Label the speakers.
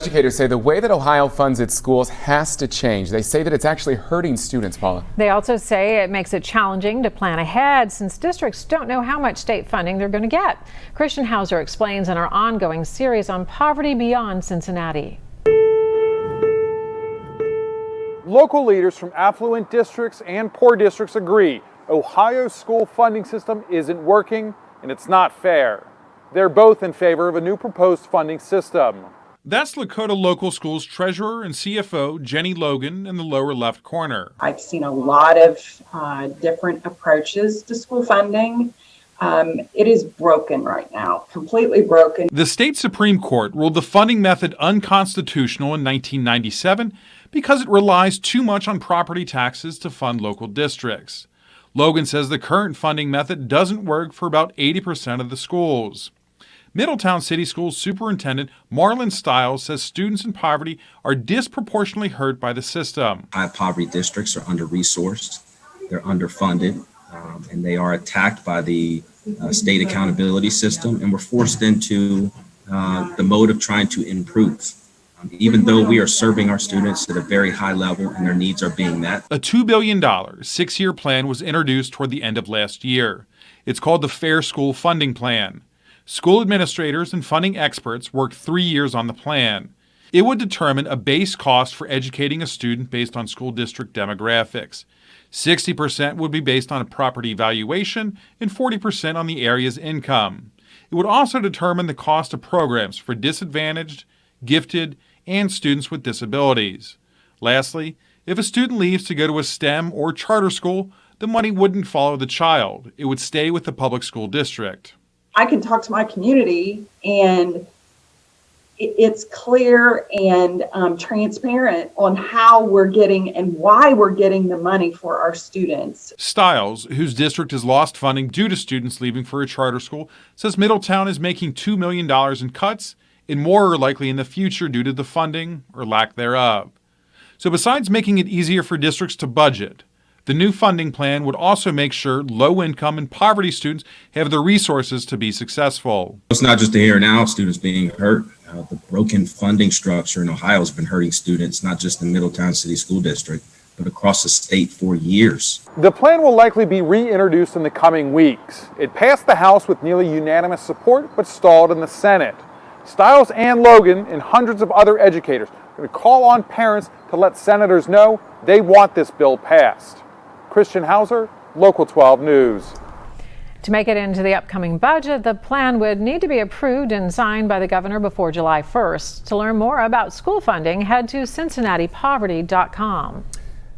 Speaker 1: Educators say the way that Ohio funds its schools has to change. They say that it's actually hurting students, Paula.
Speaker 2: They also say it makes it challenging to plan ahead since districts don't know how much state funding they're going to get. Christian Hauser explains in our ongoing series on poverty beyond Cincinnati.
Speaker 3: Local leaders from affluent districts and poor districts agree Ohio's school funding system isn't working and it's not fair. They're both in favor of a new proposed funding system.
Speaker 4: That's Lakota Local Schools Treasurer and CFO Jenny Logan in the lower left corner.
Speaker 5: I've seen a lot of different approaches to school funding. It is broken right now, completely broken.
Speaker 4: The state Supreme Court ruled the funding method unconstitutional in 1997 because it relies too much on property taxes to fund local districts. Logan says the current funding method doesn't work for about 80% of the schools. Middletown City Schools Superintendent Marlon Stiles says students in poverty are disproportionately hurt by the system.
Speaker 6: High poverty districts are under-resourced, they're underfunded, and they are attacked by the state accountability system, and we're forced into the mode of trying to improve. Even though we are serving our students at a very high level and their needs are being met.
Speaker 4: A $2 billion six-year plan was introduced toward the end of last year. It's called the Fair School Funding Plan. School administrators and funding experts worked 3 years on the plan. It would determine a base cost for educating a student based on school district demographics. 60% would be based on a property valuation and 40% on the area's income. It would also determine the cost of programs for disadvantaged, gifted, and students with disabilities. Lastly, if a student leaves to go to a STEM or charter school, the money wouldn't follow the child. It would stay with the public school district.
Speaker 5: I can talk to my community and it's clear and transparent on how we're getting and why we're getting the money for our students.
Speaker 4: Stiles, whose district has lost funding due to students leaving for a charter school, says Middletown is making $2 million in cuts and more are likely in the future due to the funding or lack thereof. So besides making it easier for districts to budget, the new funding plan would also make sure low-income and poverty students have the resources to be successful.
Speaker 6: It's not just the here and now students being hurt. The broken funding structure in Ohio has been hurting students, not just in Middletown City School District, but across the state for years.
Speaker 3: The plan will likely be reintroduced in the coming weeks. It passed the House with nearly unanimous support, but stalled in the Senate. Stiles and Logan and hundreds of other educators are going to call on parents to let senators know they want this bill passed. Christian Hauser, Local 12 News.
Speaker 2: To make it into the upcoming budget, the plan would need to be approved and signed by the governor before July 1st. To learn more about school funding, head to cincinnatipoverty.com.